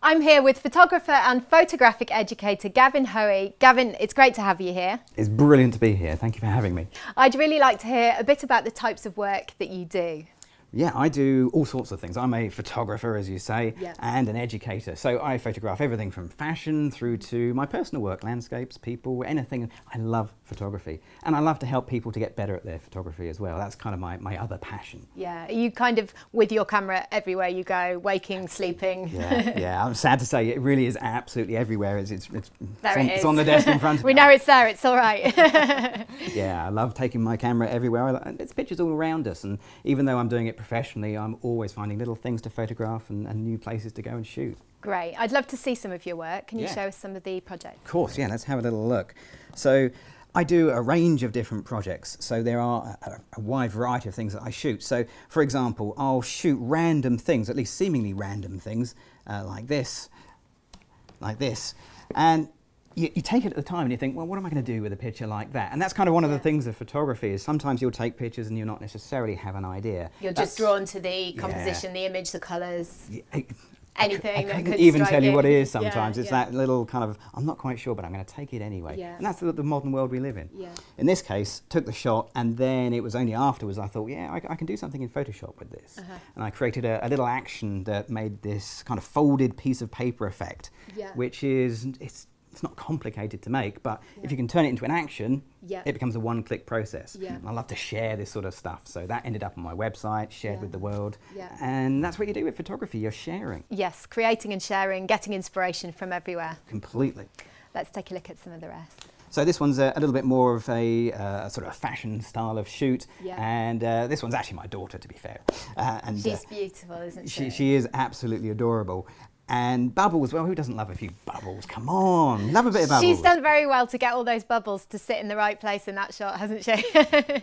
I'm here with photographer and photographic educator Gavin Hoey. Gavin, it's great to have you here. It's brilliant to be here. Thank you for having me. I'd really like to hear a bit about the types of work that you do. Yeah, I do all sorts of things. I'm a photographer, as you say, and an educator. So I photograph everything from fashion through to my personal work, landscapes, people, anything. I love photography. And I love to help people to get better at their photography as well. That's kind of my other passion. Yeah, are you kind of with your camera everywhere you go, waking, sleeping? Yeah, I'm sad to say it really is absolutely everywhere. It's on the desk in front of me. We know it's there, it's all right. Yeah, I love taking my camera everywhere. There's pictures all around us, and even though I'm doing it professionally, I'm always finding little things to photograph and new places to go and shoot. Great. I'd love to see some of your work. Can you show us some of the projects? Of course, yeah, let's have a little look. So I do a range of different projects. So there are a wide variety of things that I shoot. So for example, I'll shoot random things, at least seemingly random things, like this. And you take it at the time and you think, well, what am I going to do with a picture like that? And that's kind of one of the things of photography is sometimes you'll take pictures and you'll not necessarily have an idea. You're just drawn to the composition, the image, the colours, anything. I can't even tell you what it is sometimes. It's that little kind of, I'm not quite sure, but I'm going to take it anyway. And that's the modern world we live in. In this case, took the shot, and then it was only afterwards I thought, yeah, I can do something in Photoshop with this. And I created a little action that made this kind of folded piece of paper effect, which is, it's not complicated to make, but if you can turn it into an action, it becomes a one-click process. And I love to share this sort of stuff, so that ended up on my website, shared with the world, and that's what you do with photography, you're sharing. Yes, creating and sharing, getting inspiration from everywhere. Completely. Let's take a look at some of the rest. So this one's a little bit more of a sort of a fashion style of shoot, and this one's actually my daughter, to be fair. And she's beautiful, isn't she? She is absolutely adorable. And bubbles, well, who doesn't love a few bubbles? Come on, love a bit of bubbles. She's done very well to get all those bubbles to sit in the right place in that shot, hasn't she?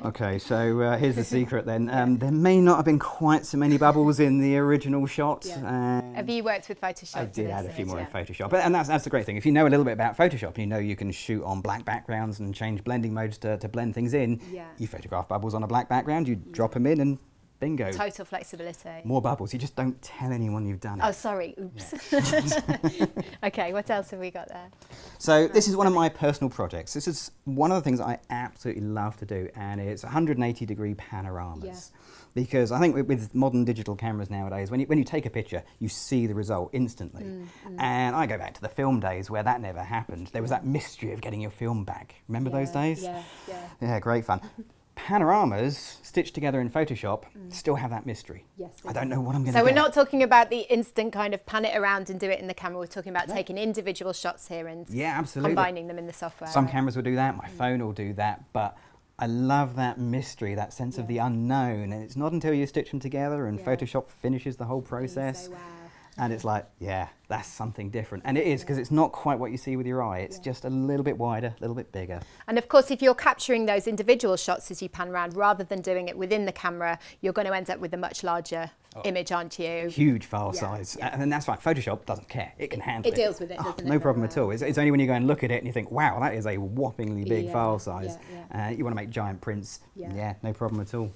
Okay, so here's the secret then. There may not have been quite so many bubbles in the original shot. Have you worked with Photoshop? I did add a few more in Photoshop. And that's the great thing. If you know a little bit about Photoshop, you know you can shoot on black backgrounds and change blending modes to blend things in. You photograph bubbles on a black background, you drop them in and bingo. Total flexibility. More bubbles. You just don't tell anyone you've done it. Oh, sorry. Oops. Okay, what else have we got there? So this is one of my personal projects. This is one of the things I absolutely love to do, and it's 180-degree panoramas. Because I think with modern digital cameras nowadays, when you take a picture, you see the result instantly. And I go back to the film days where that never happened. There was that mystery of getting your film back. Remember those days? Yeah, great fun. Panoramas stitched together in Photoshop still have that mystery. I don't know what I'm going to do. So we're not talking about the instant kind of pan it around and do it in the camera. We're talking about taking individual shots here and combining them in the software. Some cameras will do that, my phone will do that, but I love that mystery, that sense of the unknown, and it's not until you stitch them together and Photoshop finishes the whole process. And it's like, yeah, that's something different. And it is, because it's not quite what you see with your eye. It's just a little bit wider, a little bit bigger. And of course, if you're capturing those individual shots as you pan around, rather than doing it within the camera, you're going to end up with a much larger image, aren't you? Huge file size. And that's fine. Photoshop doesn't care. It can handle it. It deals with it, doesn't it? No problem at all. It's only when you go and look at it and you think, wow, that is a whoppingly big file size. You want to make giant prints. Yeah, no problem at all.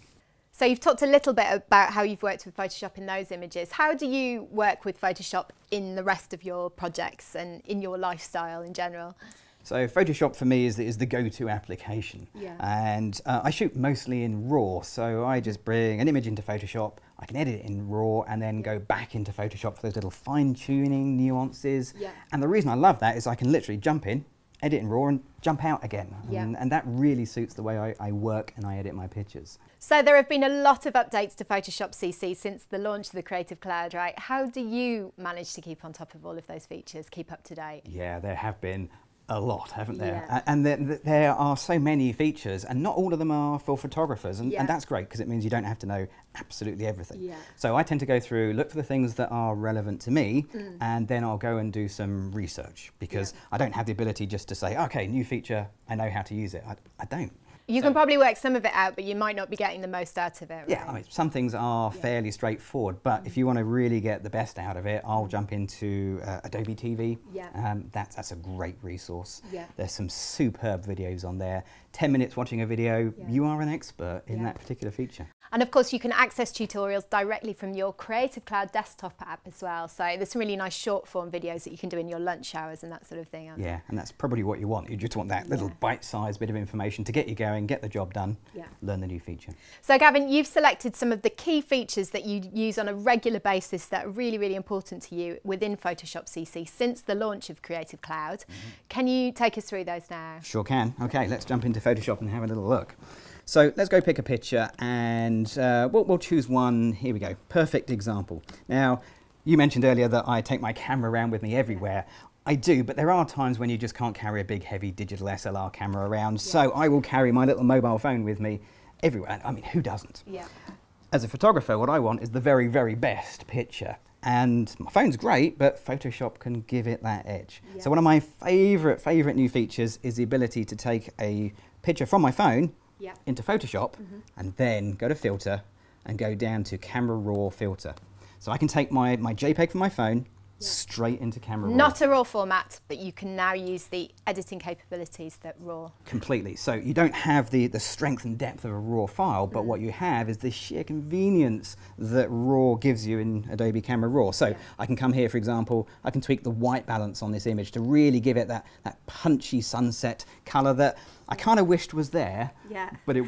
So you've talked a little bit about how you've worked with Photoshop in those images. How do you work with Photoshop in the rest of your projects and in your lifestyle in general? So Photoshop for me is the go-to application. And I shoot mostly in RAW, so I just bring an image into Photoshop, I can edit it in RAW and then go back into Photoshop for those little fine-tuning nuances. And the reason I love that is I can literally jump in, edit in RAW and jump out again. And that really suits the way I work and I edit my pictures. So there have been a lot of updates to Photoshop CC since the launch of the Creative Cloud, right? How do you manage to keep on top of all of those features, keep up to date? Yeah, there have been a lot, haven't there? Yeah. And there are so many features, and not all of them are for photographers, and that's great because it means you don't have to know absolutely everything. Yeah. So I tend to go through, look for the things that are relevant to me, and then I'll go and do some research, because I don't have the ability just to say, okay, new feature, I know how to use it. I don't. You can probably work some of it out, but you might not be getting the most out of it, right? Yeah, I mean, some things are fairly straightforward, but if you want to really get the best out of it, I'll jump into Adobe Tv. Yeah. That's a great resource. Yeah. There's some superb videos on there. 10 minutes watching a video, you are an expert in that particular feature. And of course, you can access tutorials directly from your Creative Cloud desktop app as well. So there's some really nice short form videos that you can do in your lunch hours and that sort of thing. Yeah, and that's probably what you want. You just want that little bite-sized bit of information to get you going, get the job done, learn the new feature. So Gavin, you've selected some of the key features that you use on a regular basis that are really, really important to you within Photoshop CC since the launch of Creative Cloud. Can you take us through those now? Sure can. Okay, let's jump into Photoshop and have a little look. So let's go pick a picture, and we'll choose one. Here we go. Perfect example. Now, you mentioned earlier that I take my camera around with me everywhere. I do, but there are times when you just can't carry a big, heavy digital SLR camera around. So I will carry my little mobile phone with me everywhere. I mean, who doesn't? Yeah. As a photographer, what I want is the very, very best picture. And my phone's great, but Photoshop can give it that edge. So one of my favorite new features is the ability to take a picture from my phone into Photoshop and then go to filter and go down to camera raw filter. So I can take my JPEG from my phone straight into camera raw. Not a raw format, but you can now use the editing capabilities that raw. Completely. So you don't have the strength and depth of a raw file, but what you have is the sheer convenience that raw gives you in Adobe Camera Raw. So I can come here, for example, I can tweak the white balance on this image to really give it that punchy sunset colour that I kind of wished was there, but it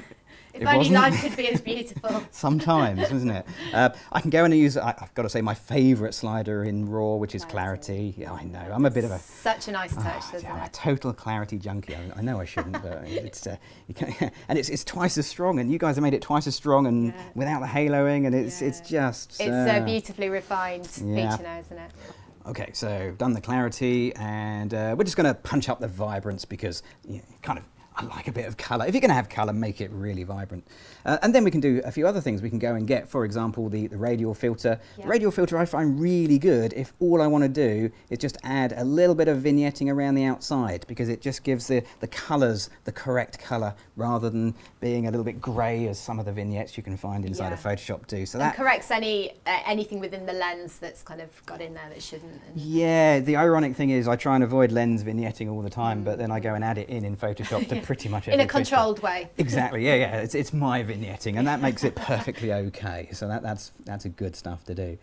If only life could be as beautiful. Sometimes, isn't it? I can go in and use, I've got to say, my favourite slider in RAW, which is clarity. Yeah, I know. I'm a bit of a... Such a nice touch, isn't I'm it? a total clarity junkie. I know I shouldn't, but it's... and it's twice as strong, and you guys have made it twice as strong and without the haloing, and it's just... It's a beautifully refined feature now, isn't it? Okay, so done the clarity, and we're just going to punch up the vibrance because I like a bit of colour. If you're going to have colour, make it really vibrant. And then we can do a few other things. We can go and get, for example, the radial filter. The radial filter I find really good if all I want to do is just add a little bit of vignetting around the outside, because it just gives the colours the correct colour rather than being a little bit grey as some of the vignettes you can find inside of Photoshop do. So that corrects anything within the lens that's kind of got in there that shouldn't. Yeah, the ironic thing is I try and avoid lens vignetting all the time, but then I go and add it in Photoshop to pretty much every in a controlled way. Exactly, yeah. It's my vignetting, and that makes it perfectly okay. So that's a good stuff to do.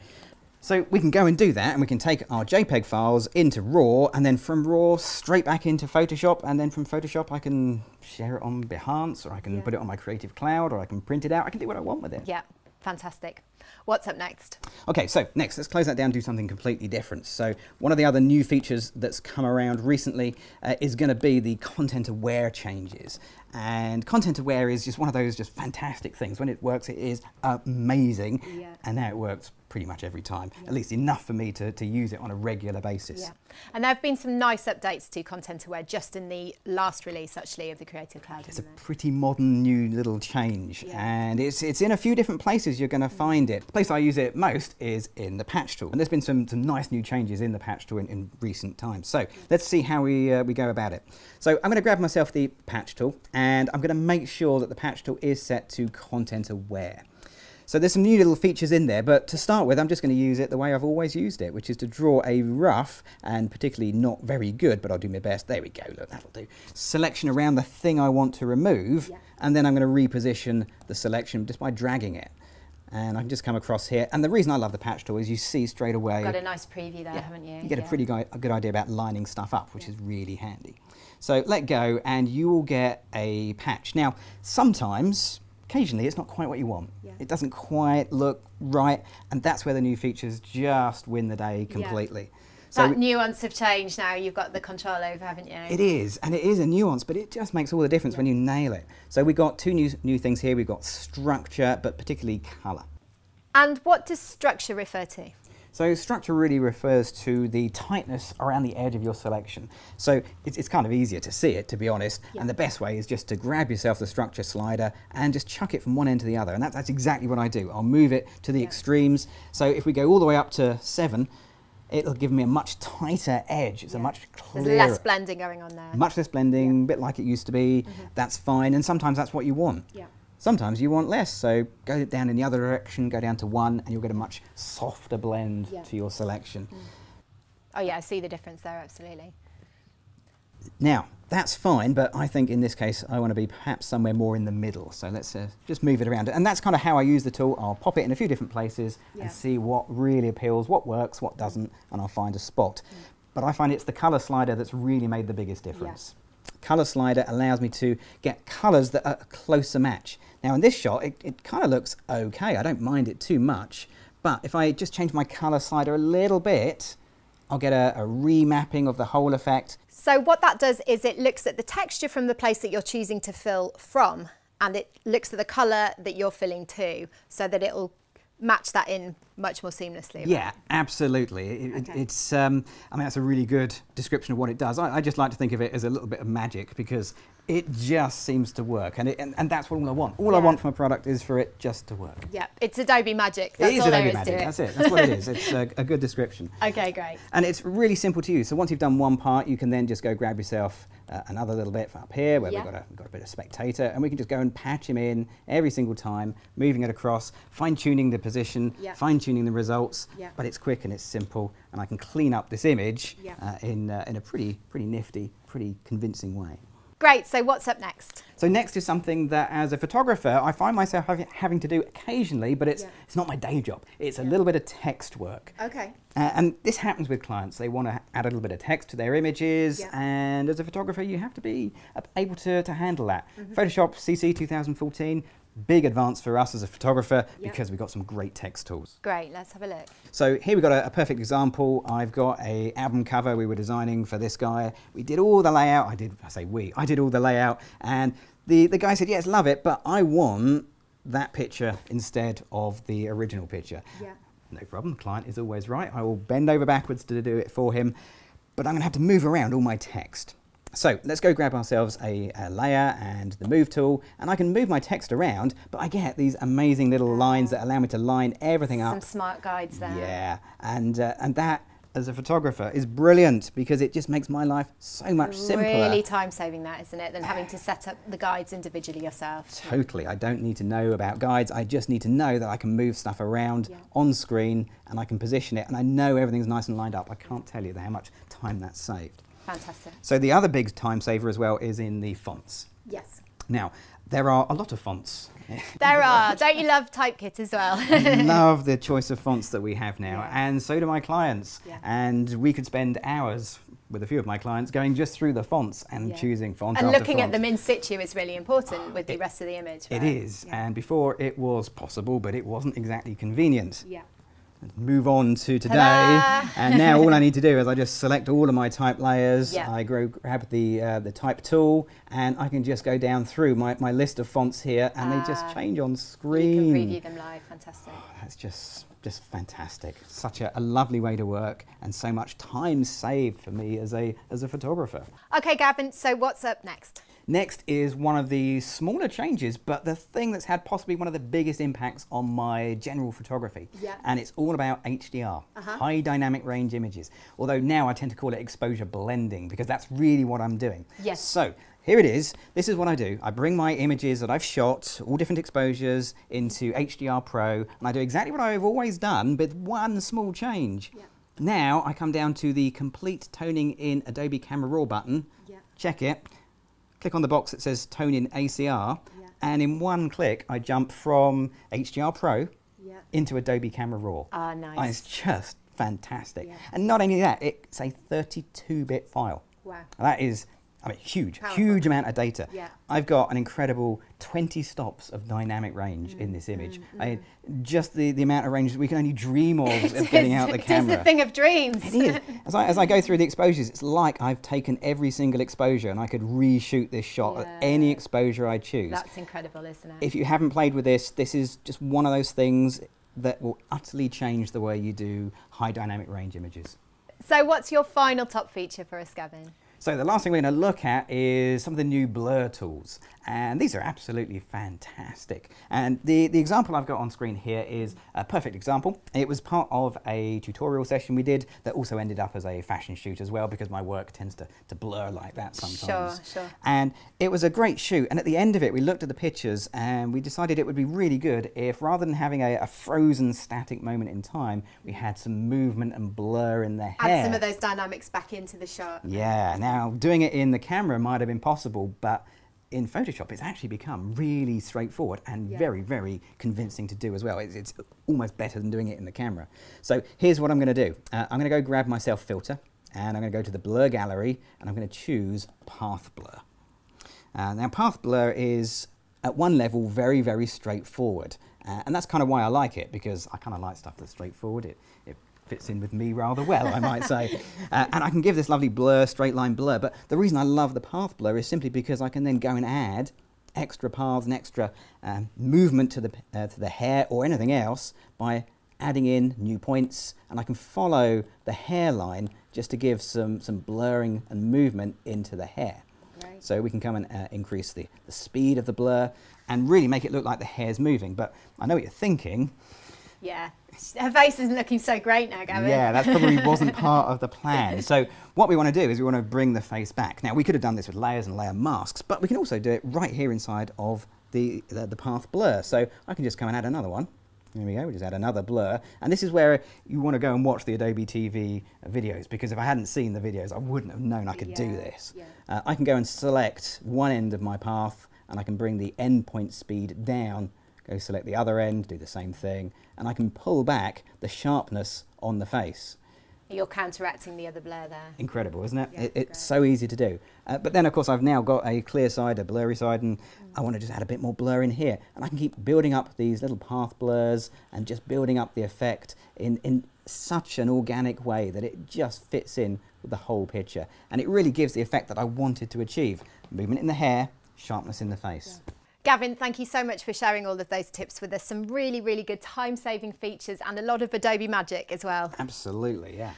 So we can go and do that, and we can take our JPEG files into RAW, and then from RAW straight back into Photoshop, and then from Photoshop I can share it on Behance, or I can put it on my Creative Cloud, or I can print it out. I can do what I want with it. Yeah, fantastic. What's up next? Okay, so next, let's close that down and do something completely different. So one of the other new features that's come around recently is going to be the content aware changes. And content aware is just one of those just fantastic things. When it works, it is amazing. And now it works pretty much every time, at least enough for me to use it on a regular basis. Yeah, and there have been some nice updates to content aware just in the last release, actually, of the Creative Cloud. It's a pretty modern new little change, and it's in a few different places you're going to find it. The place I use it most is in the patch tool, and there's been some nice new changes in the patch tool in recent times. So let's see how we go about it. So I'm going to grab myself the patch tool, and I'm going to make sure that the patch tool is set to content aware. So there's some new little features in there, but to start with, I'm just going to use it the way I've always used it, which is to draw a rough and particularly not very good, but I'll do my best. There we go, look, that'll do. Selection around the thing I want to remove, and then I'm going to reposition the selection just by dragging it. And I can just come across here. And the reason I love the patch tool is you see straight away... Got a nice preview there, haven't you? You get a pretty good idea about lining stuff up, which is really handy. So let go, and you will get a patch. Now, sometimes... occasionally it's not quite what you want. It doesn't quite look right, and that's where the new features just win the day completely. So that nuance of change now you've got the control over, haven't you? It is, and it is a nuance, but it just makes all the difference when you nail it. So we've got two new things here. We've got structure, but particularly colour. And what does structure refer to? So structure really refers to the tightness around the edge of your selection. So it's kind of easier to see it, to be honest, and the best way is just to grab yourself the structure slider and just chuck it from one end to the other, and that's exactly what I do. I'll move it to the extremes. So if we go all the way up to 7, it'll give me a much tighter edge. It's a much clearer. There's less blending going on there. Much less blending, a bit like it used to be. That's fine, and sometimes that's what you want. Sometimes you want less, so go down in the other direction, go down to 1, and you'll get a much softer blend to your selection. Oh yeah, I see the difference there, absolutely. Now, that's fine, but I think in this case I want to be perhaps somewhere more in the middle. So let's just move it around. And that's kind of how I use the tool. I'll pop it in a few different places and see what really appeals, what works, what doesn't, and I'll find a spot. But I find it's the colour slider that's really made the biggest difference. Colour slider allows me to get colours that are a closer match. Now in this shot, it kind of looks okay. I don't mind it too much. But if I just change my colour slider a little bit, I'll get a remapping of the whole effect. So what that does is it looks at the texture from the place that you're choosing to fill from, and it looks at the colour that you're filling to, so that it'll match that in much more seamlessly. Right? Yeah, absolutely. It's, I mean, that's a really good description of what it does. I just like to think of it as a little bit of magic because it just seems to work, and that's what all I want. All I want from a product is for it just to work. Yeah, it's Adobe magic. That's it is all Adobe there is magic. to it. That's it. That's what it is. It's a good description. Okay, great. And it's really simple to use. So once you've done one part, you can then just go grab yourself another little bit from up here where we've got a bit of spectator, and we can just go and patch him in every single time, moving it across, fine-tuning the position, fine-tuning the results. But it's quick and it's simple, and I can clean up this image in a pretty nifty, pretty convincing way. Great, so what's up next? So next is something that as a photographer I find myself having to do occasionally, but it's not my day job. It's a little bit of text work. Okay. And this happens with clients. They want to add a little bit of text to their images, and as a photographer you have to be able to handle that. Photoshop CC 2014, big advance for us as a photographer because we've got some great text tools. Great, let's have a look. So here we've got a perfect example. I've got an album cover we were designing for this guy. We did all the layout. I did all the layout, and the guy said, yes, love it, but I want that picture instead of the original picture. No problem, the client is always right. I will bend over backwards to do it for him, but I'm going to have to move around all my text. So let's go grab ourselves a layer and the move tool, and I can move my text around, but I get these amazing little lines that allow me to line everything up. Some smart guides there. Yeah, and that as a photographer is brilliant because it just makes my life so much simpler. Really time saving that, isn't it, than having to set up the guides individually yourself. Totally, I don't need to know about guides, I just need to know that I can move stuff around on screen and I can position it and I know everything's nice and lined up. I can't tell you how much time that's saved. Fantastic. So the other big time saver as well is in the fonts. Yes. Now, there are a lot of fonts. There are. Don't you love Typekit as well? I love the choice of fonts that we have now, and so do my clients. And we could spend hours with a few of my clients going just through the fonts and choosing font and after looking font. at them in situ is really important with the rest of the image. Right? It is, and before it was possible, but it wasn't exactly convenient. Move on to today, and now all I need to do is I just select all of my type layers, I grab the type tool, and I can just go down through my list of fonts here, and they just change on screen. You can preview them live, fantastic. Oh, that's just fantastic. Such a lovely way to work, and so much time saved for me as a photographer. Okay, Gavin, so what's up next? Next is one of the smaller changes, but the thing that's had possibly one of the biggest impacts on my general photography. And it's all about HDR, high dynamic range images. Although now I tend to call it exposure blending because that's really what I'm doing. So here it is. This is what I do. I bring my images that I've shot, all different exposures, into HDR Pro, and I do exactly what I've always done, with one small change. Now I come down to the complete toning in Adobe Camera Raw button, check it, click on the box that says Tone in ACR, and in one click I jump from HDR Pro into Adobe Camera Raw. Ah, nice. And it's just fantastic. And not only that, it's a 32-bit file. Wow. That is, I mean, huge amount of data. I've got an incredible 20 stops of dynamic range in this image. Just the amount of range we can only dream of getting out the camera. It's the thing of dreams. It is. As I go through the exposures, it's like I've taken every single exposure and I could reshoot this shot at any exposure I choose. That's incredible, isn't it? If you haven't played with this, this is just one of those things. that will utterly change the way you do high dynamic range images. So what's your final top feature for us, Gavin? So the last thing we're going to look at is some of the new blur tools, and these are absolutely fantastic. And the example I've got on screen here is a perfect example. It was part of a tutorial session we did that also ended up as a fashion shoot as well, because my work tends to blur like that sometimes. Sure. And it was a great shoot, and at the end of it we looked at the pictures and we decided it would be really good if, rather than having a frozen static moment in time, we had some movement and blur in the hair. Add some of those dynamics back into the shot. Yeah. Now, doing it in the camera might have been possible, but in Photoshop it's actually become really straightforward and very, very convincing to do as well. It's almost better than doing it in the camera. So here's what I'm going to do. I'm going to go grab my self filter, and I'm going to go to the blur gallery, and I'm going to choose path blur. Now path blur is at one level very, very straightforward, and that's kind of why I like it, because I kind of like stuff that's straightforward. It fits in with me rather well, I might say. And I can give this lovely blur, straight line blur, but the reason I love the path blur is simply because I can then go and add extra paths and extra movement to the hair or anything else by adding in new points, and I can follow the hairline just to give some blurring and movement into the hair. Right. So we can come and increase the speed of the blur and really make it look like the hair's moving. But I know what you're thinking. Yeah. Her face isn't looking so great now, Gavin. Yeah, that probably wasn't part of the plan. So what we want to do is we want to bring the face back. Now, we could have done this with layers and layer masks, but we can also do it right here inside of the path blur. So I can just come and add another one. There we go, we just add another blur. And this is where you want to go and watch the Adobe TV videos, because if I hadn't seen the videos, I wouldn't have known I could do this. Yeah. I can go and select one end of my path, and I can bring the endpoint speed down, go select the other end, do the same thing, and I can pull back the sharpness on the face. You're counteracting the other blur there. Incredible, isn't it? Yeah, it's so easy to do. But then, of course, I've now got a clear side, a blurry side, and I want to just add a bit more blur in here. And I can keep building up these little path blurs and just building up the effect in such an organic way that it just fits in with the whole picture. And it really gives the effect that I wanted to achieve. Movement in the hair, sharpness in the face. Yeah. Gavin, thank you so much for sharing all of those tips with us. Some really, really good time-saving features and a lot of Adobe magic as well. Absolutely, yeah.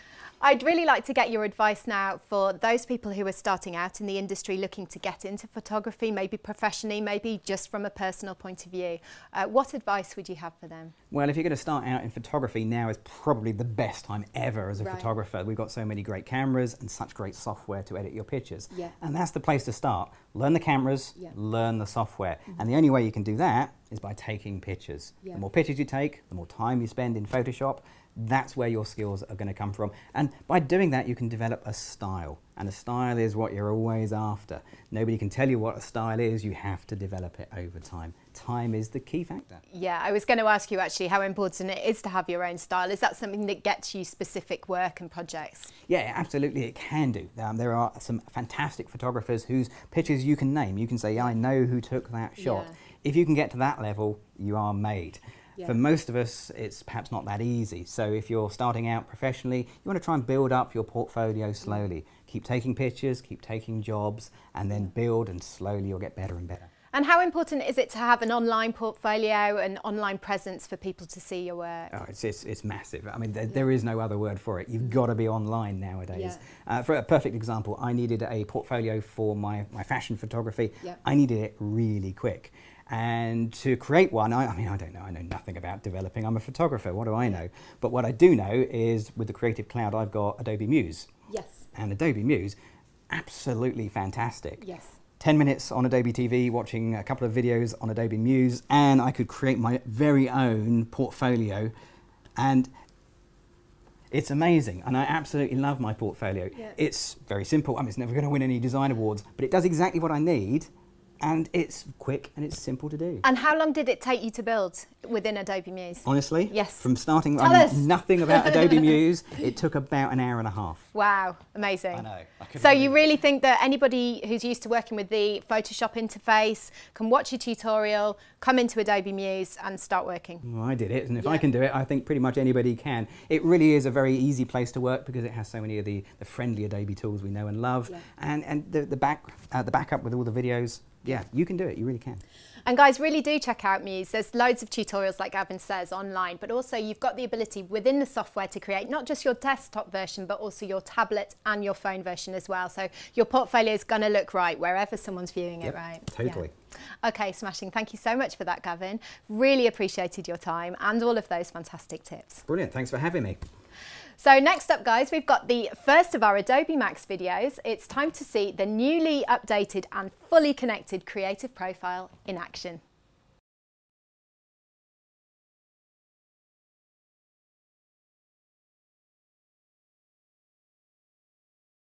I'd really like to get your advice now for those people who are starting out in the industry looking to get into photography, maybe professionally, maybe just from a personal point of view. What advice would you have for them? Well, if you're going to start out in photography, now is probably the best time ever as a photographer. We've got so many great cameras and such great software to edit your pictures. Yeah. And that's the place to start. Learn the cameras, learn the software. And the only way you can do that is by taking pictures. The more pictures you take, the more time you spend in Photoshop, that's where your skills are going to come from. And by doing that, you can develop a style. And a style is what you're always after. Nobody can tell you what a style is. You have to develop it over time. Time is the key factor. Yeah, I was going to ask you actually how important it is to have your own style. Is that something that gets you specific work and projects? Yeah, absolutely it can do. There are some fantastic photographers whose pictures you can name. You can say, I know who took that shot. Yeah. If you can get to that level, you are made. Yeah. For most of us, it's perhaps not that easy. So if you're starting out professionally, you want to try and build up your portfolio slowly. Keep taking pictures, keep taking jobs, and then build, and slowly you'll get better and better. And how important is it to have an online portfolio and online presence for people to see your work? Oh, it's massive. I mean, there is no other word for it. You've got to be online nowadays. For a perfect example, I needed a portfolio for my fashion photography. I needed it really quick. And to create one, I mean, I don't know, I know nothing about developing. I'm a photographer, what do I know? But what I do know is with the Creative Cloud, I've got Adobe Muse. Yes. And Adobe Muse, absolutely fantastic. Yes. 10 minutes on Adobe TV, watching a couple of videos on Adobe Muse, and I could create my very own portfolio. And it's amazing, and I absolutely love my portfolio. Yeah. It's very simple. I mean, it's never going to win any design awards, but it does exactly what I need. And it's quick and it's simple to do. And how long did it take you to build within Adobe Muse? Honestly? Yes. From starting, I knew nothing about Adobe Muse, it took about an hour and a half. Wow, amazing. I know. So you really think that anybody who's used to working with the Photoshop interface can watch a tutorial, come into Adobe Muse and start working? Well, I did it, and if I can do it, I think pretty much anybody can. It really is a very easy place to work because it has so many of the friendly Adobe tools we know and love. Yeah. And the backup with all the videos, Yeah, you can do it. You really can. And guys, really do check out Muse. There's loads of tutorials, like Gavin says, online, but also you've got the ability within the software to create not just your desktop version, but also your tablet and your phone version as well. So your portfolio is going to look right wherever someone's viewing it, right? Totally. Yeah. Okay, smashing. Thank you so much for that, Gavin. Really appreciated your time and all of those fantastic tips. Brilliant. Thanks for having me. So next up, guys, we've got the first of our Adobe Max videos. It's time to see the newly updated and fully connected creative profile in action.